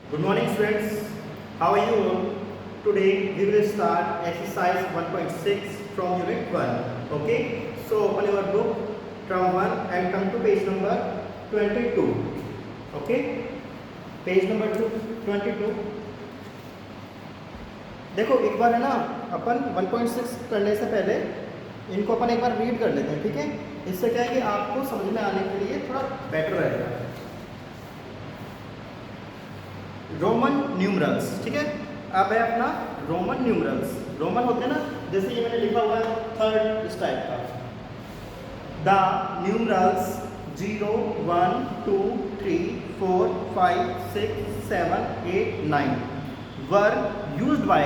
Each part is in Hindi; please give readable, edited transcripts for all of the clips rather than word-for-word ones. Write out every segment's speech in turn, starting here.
Good morning, students. How are you all? Today we will start exercise 1.6 from unit 1. Okay. So open your book from 1 and come to page number 22. Okay. Page number 22. देखो एक बार है ना, अपन 1.6 करने से पहले इनको अपन एक बार रीड कर लेते हैं, ठीक है। इससे क्या है कि आपको समझ में आने के लिए थोड़ा बेटर रहेगा। रोमन न्यूमरल्स, ठीक है। अब है अपना रोमन न्यूमरल्स। रोमन होते हैं ना, जैसे ये मैंने लिखा हुआ है थर्ड इस टाइप का। The numerals 0, 1, 2, 3, 4, 5, 6, 7, 8, 9 were used by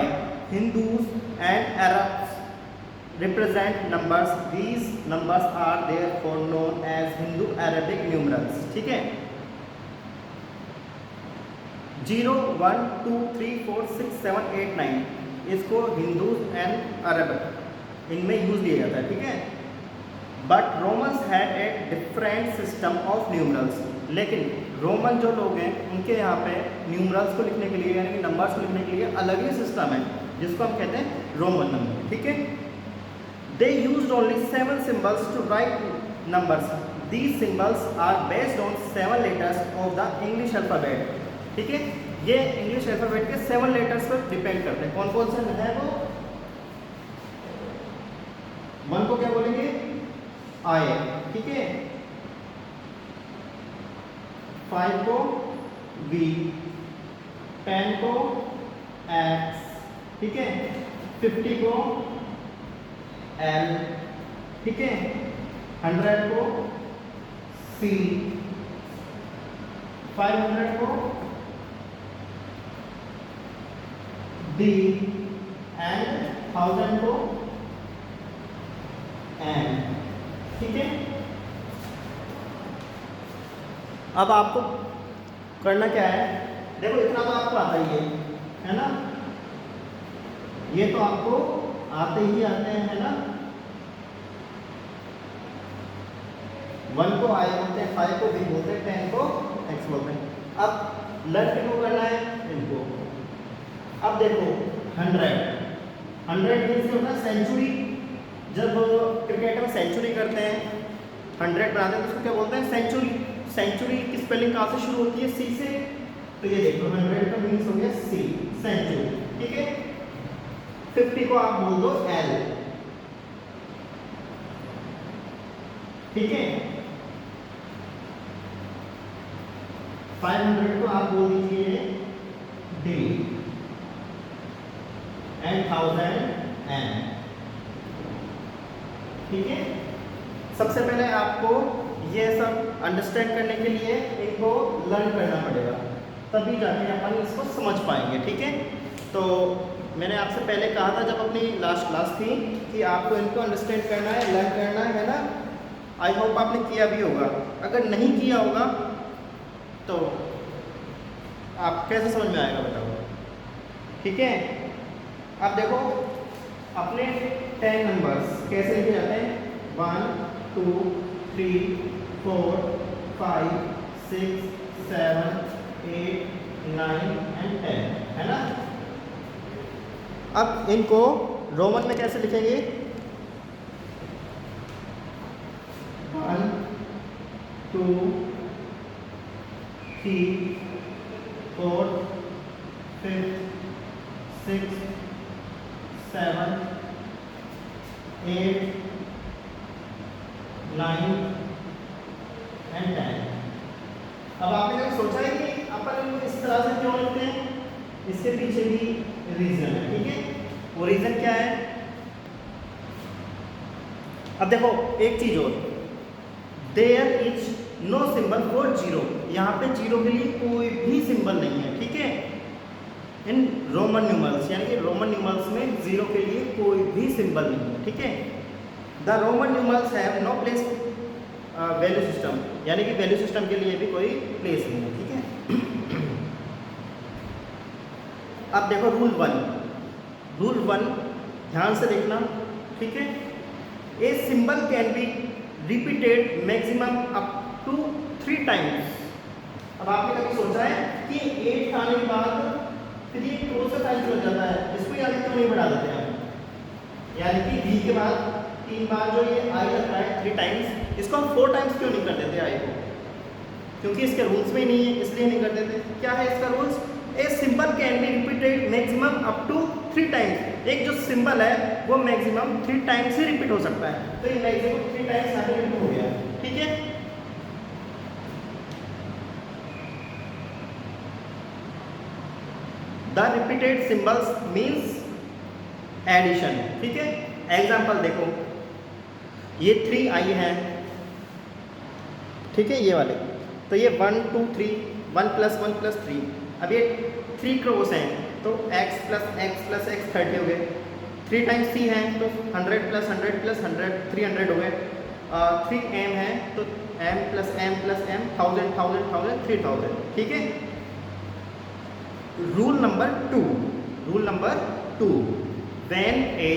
Hindus and Arabs represent numbers. These numbers are therefore known as Hindu-Arabic numerals, ठीक है। 0, 1, 2, 3, 4, 6, 7, 8, 9 इसको हिंदूज एंड अरब इनमें यूज लिया जाता है, ठीक है। But Romans had a different system of numerals. लेकिन रोमन जो लोग हैं उनके यहाँ पे न्यूमरल्स को लिखने के लिए यानी कि नंबर्स को लिखने के लिए अलग ही सिस्टम है, जिसको हम कहते हैं रोमन नंबर, ठीक है। They used only 7 symbols to write numbers. These symbols are based on 7 letters of the English alphabet, ठीक है। ये इंग्लिश अल्फाबेट के 7 लेटर्स पर डिपेंड करते हैं। कौन कौन से है वो? 1 को क्या बोलेंगे? आई, ठीक है। 5 को बी, 10 को एक्स, ठीक है। 50 को एल, ठीक है। 100 को सी, 500 को डी एंड 1000 को एन, ठीक है। अब आपको करना क्या है, देखो इतना तो आपको आता ही है ना। ये तो आपको आते ही आते हैं, है ना। 1 को आई बोलते हैं, 5 को बी बोलते हैं, 10 को एक्स बोलते हैं। अब लर्न किनको करना है? इनको। अब देखो 100 मीन्स होता है सेंचुरी। जब क्रिकेट में सेंचुरी करते हैं, 100 बनाते हैं तो उसको क्या बोलते हैं? सेंचुरी। सेंचुरी की स्पेलिंग कहाँ से शुरू होती है? सी से। तो ये देखो 100 का मीन्स हो गया सी, सेंचुरी, ठीक है। 50 को आप बोल दो एल, ठीक है। 500 को आप बोल दीजिए डी एंड 1000 एन, ठीक है। सबसे पहले आपको ये सब अंडरस्टैंड करने के लिए इनको लर्न करना पड़ेगा, तभी जाके अपन इसको समझ पाएंगे, ठीक है। तो मैंने आपसे पहले कहा था जब अपनी लास्ट क्लास थी कि आपको इनको अंडरस्टैंड करना है, लर्न करना है ना। आई होप आपने किया भी होगा। अगर नहीं किया होगा तो आप कैसे समझ में आएगा बताओ, ठीक है। अब देखो अपने 10 नंबर्स कैसे लिखे जाते हैं? 1, 2, 3, 4, 5, 6, 7, 8, 9 एंड 10, है ना। अब इनको रोमन में कैसे लिखेंगे? 1, 2, 3, 4, 5, 6, 7, 8, 9 एंड 10। अब आपने कभी सोचा है कि अपन इनको इस तरह से क्यों लिखते हैं? इसके पीछे भी रीजन है, ठीक है। वो रीजन क्या है? अब देखो एक चीज और, there is no symbol for zero. यहाँ पे जीरो के लिए कोई भी सिंबल नहीं है, ठीक है। इन रोमन न्यूमरल्स यानी कि रोमन न्यूमरल्स में जीरो के लिए कोई भी सिंबल नहीं है, ठीक है। The roman numerals have no place value system, यानी कि वैल्यू सिस्टम के लिए भी कोई प्लेस नहीं है, ठीक है। अब देखो रूल 1 ध्यान से देखना, ठीक है। A symbol can be repeated maximum up to 3 times अब आपने कभी सोचा है कि 8 आने के बाद फिर ये क्रॉस का साइन हो जाता है, इसको ही आगे क्यों नहीं बढ़ा देते हैं? यानी कि v के बाद 3 बार जो ये i लगता है 3 टाइम्स, इसको हम 4 टाइम्स क्यों नहीं कर देते i को? क्योंकि इसके रूल्स में ही नहीं है, इसलिए नहीं कर देते। क्या है इसका rules? A symbol can be repeated maximum up to 3 times. एक जो सिंबल है वो मैक्सिमम 3 टाइम्स ही रिपीट हो सकता है, तो ये मैक्सिमम 3 टाइम्स यहाँ पे रिपीट हो गया, ठीक है। The repeated symbols means addition, ठीक है। एग्जाम्पल देखो, ये 3i है, ठीक है, ये वाले, तो ये 1 2 3 1 + 1 + 3, अब ये 3 क्रॉस हैं तो x + x + x 30 हो गए, 3 टाइम्स 3 हैं तो 100 + 100 + 100 300 हो गए, 3m है तो m + m + m 1000 1000 1000 3000, ठीक है। Rule number 2, when a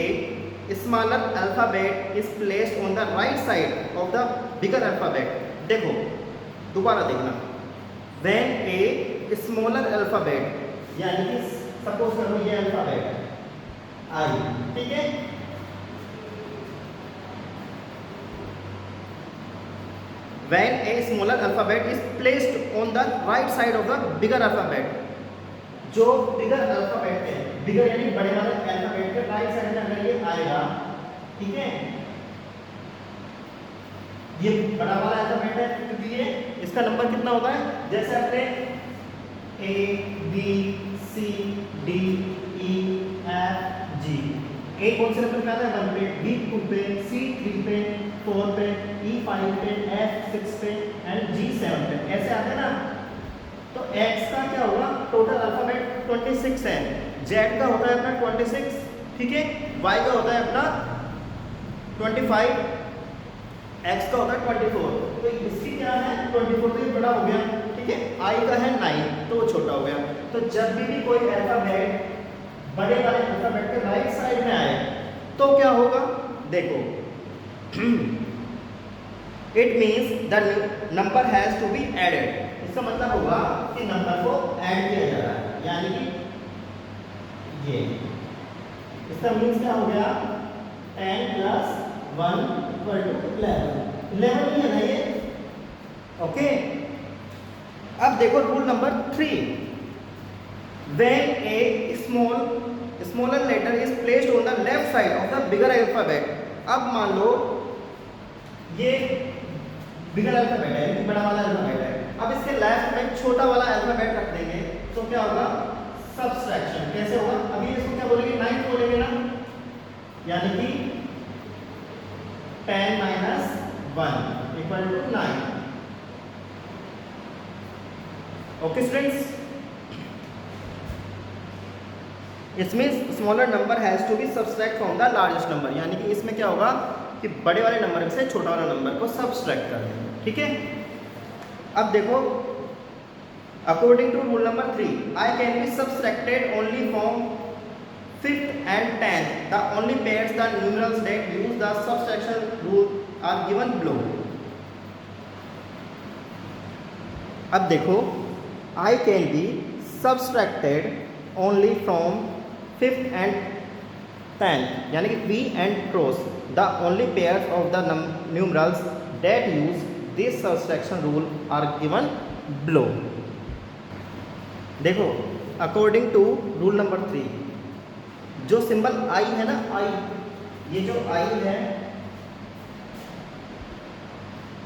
smaller alphabet is placed on the right side of the bigger alphabet, देखो दोबारा देखना, when a smaller alphabet, यानी कि सपोज करो ये अल्फाबेट आई, ठीक है, when a smaller alphabet is placed on the right side of the bigger alphabet, जो बिगर अल्फाबेट है, बिगर यानी बड़े वाले अल्फाबेट के राइट साइड में अगर ये आएगा, ठीक है, ये बड़ा वाला अल्फाबेट है क्योंकि ये इसका नंबर कितना होता है, जैसे अपने A B C D E F G, A कौन से नंबर पे आता है? 1 पे, B 2 पे, C 3 पे, 4 पे, E 5 पे, F 6 पे एंड G 7 पे, ऐसे आते हैं ना। तो x का क्या होगा? टोटल अल्फाबेट 26 है, z का होता है अपना 26, ठीक है, y का होता है अपना 25, x का होता है 24, तो इसकी क्या है 24, तो ये बड़ा हो गया, ठीक है, i का है 9 तो वो छोटा हो गया। तो जब भी कोई अल्फाबेट बड़े वाले अल्फाबेट के राइट साइड में आए तो क्या होगा, देखो it means the number has to be added, इसका मतलब होगा कि नंबर को ऐड किया जा रहा है, यानी कि ये इसका मीन्स क्या हो गया, 10 + 1 = 11 ही है ना ये, ओके। अब देखो rule number 3, when a smaller letter is placed on the left side of the bigger alphabet, अब मान लो ये बिगर अल्फाबेट है, बड़ा वाला अल्फाबेट है, अब इसके लेफ्ट में छोटा वाला अल्फाबेट रख देंगे तो क्या होगा, सब्सट्रैक्शन। कैसे होगा, अभी इसको क्या बोलेंगे, 9 बोलेंगे ना, यानी कि 10 - 1 = 9, ओके स्टूडेंट्स। इसमें smaller number has to be subtract from the largest number, यानी कि इसमें क्या होगा कि बड़े वाले नंबर से छोटा वाला नंबर को सब्सट्रैक्ट कर देंगे, ठीक है। अब देखो, according to rule number 3, I can be subtracted only from 5th and 10th, the only pairs the numerals that use the subtraction rule are given below। अब देखो, I can be subtracted only from 5th and 10th, यानी कि V and cross, the only pairs of the numerals that use this subtraction rule are given below। देखो, according to rule number 3, जो सिंबल I है ना, I, ये जो I है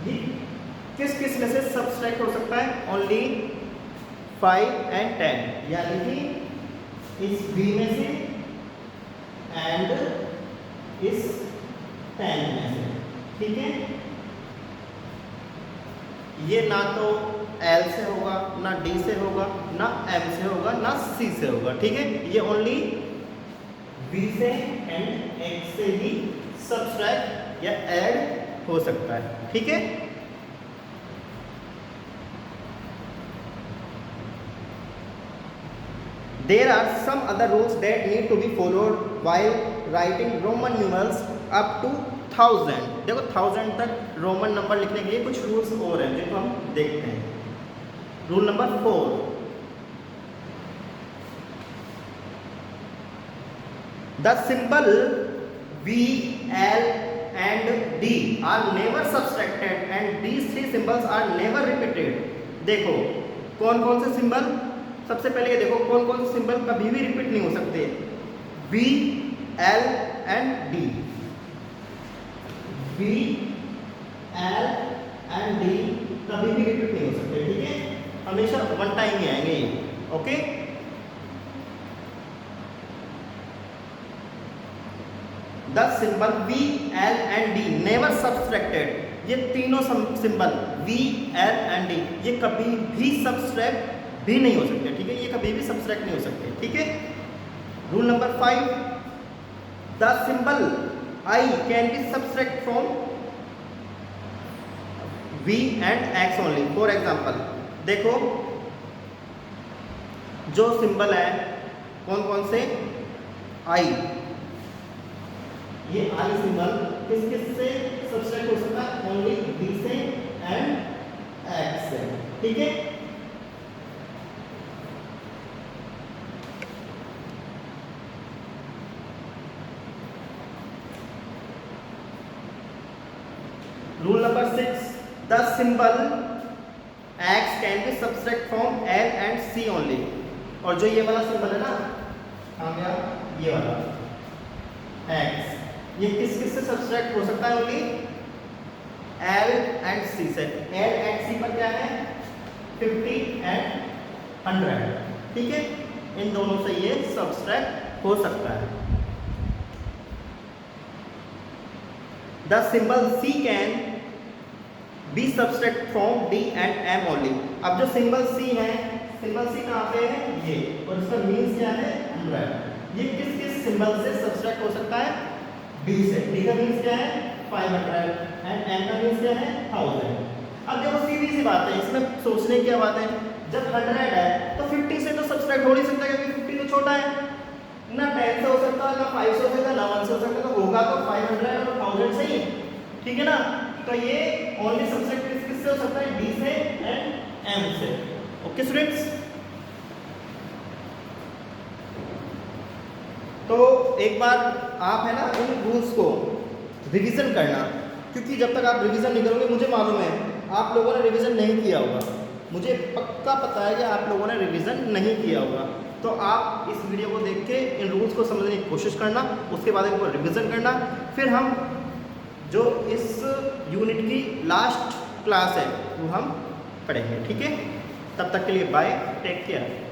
ये किस किस में से सब्सट्रैक्ट हो सकता है, ओनली 5 and 10, यानी कि इस V में से एंड इस 10 में से, ठीक है। ये ना तो L से होगा, ना D से होगा, ना M से होगा, ना C से होगा, ठीक है, ये ओनली V से एंड X से ही सब्सट्रैक्ट या ऐड हो सकता है, ठीक है। There are some other rules that need to be followed while writing Roman numerals up to 1000। देखो 1000 तक रोमन नंबर लिखने के लिए कुछ रूल्स और हैं जिनको हम देखते हैं। Rule number 4, the symbol V, L and D are never subtracted and these three symbols are never repeated. देखो कौन कौन से सिंबल, सबसे पहले ये देखो कौन कौन से सिंबल कभी भी रिपीट नहीं हो सकते, V, L and D. V, L and D कभी भी रिपीट नहीं हो सकते, ठीक है, हमेशा वन टाइम ही आएंगे ये, okay. The symbol V, L and D never subtracted, ये तीनों symbol V, L and D ये कभी भी सब्सट्रैक्ट भी नहीं हो सकते, ठीक है, ये कभी भी सब्सट्रैक्ट नहीं हो सकते, ठीक है। Rule number 5, the symbol I can be subtract from V and X only. For example देखो जो सिंबल है कौन कौन से, I, ये I सिंबल किस किस से सब्सट्रैक्ट हो सकता है, ओनली B से एंड X से, ठीक है। Rule number 6, the symbol X can be subtract from L and C only. और जो ये वाला सिंबल है ना, आ गया ये वाला X, ये किस किस से सब्सट्रैक्ट हो सकता है, ओनली L एंड C से। L एंड C पर क्या है, 50 एंड 100, ठीक है, इन दोनों से ये सब्सट्रैक्ट हो सकता है। The symbol C can be subtract from D and M only. अब जो सिंबल C है, सिंबल C कहाँ पे है, ये, और इसका मीन्स क्या है, 100। ये किस किस सिंबल से सब्सट्रैक्ट हो सकता है, D से। D का मीन्स क्या है, 500 एंड M का मीन्स क्या है, 1000। अब देखो सीधी सी बात है, इसमें सोचने की क्या बात है, जब 100 है तो 50 से तो सब्सट्रैक्ट हो नहीं सकता, क्योंकि 50 तो छोटा है ना, 10 से हो सकता है ना, 5 से हो सकता है ना, 1 से हो सकता है, तो होगा तो 500 और 1000 से ही, ठीक है ना। तो ये ओनली सब्सट्रैक्ट किस से हो सकता है, D से एंड M से, ओके स्टूडेंट्स। तो एक बार आप है ना इन रूल्स को रिवीजन करना, क्योंकि जब तक आप रिवीजन नहीं करोगे, मुझे मालूम है आप लोगों ने रिवीजन नहीं किया होगा, मुझे पक्का पता है कि आप लोगों ने रिवीजन नहीं किया होगा। तो आप इस वीडियो को देख के इन रूल्स को समझने की कोशिश करना, उसके बाद इनको रिवीजन करना, फिर हम जो इस यूनिट की लास्ट क्लास है वो हम पढ़ेंगे, ठीक है। तब तक के लिए बाय, टेक केयर।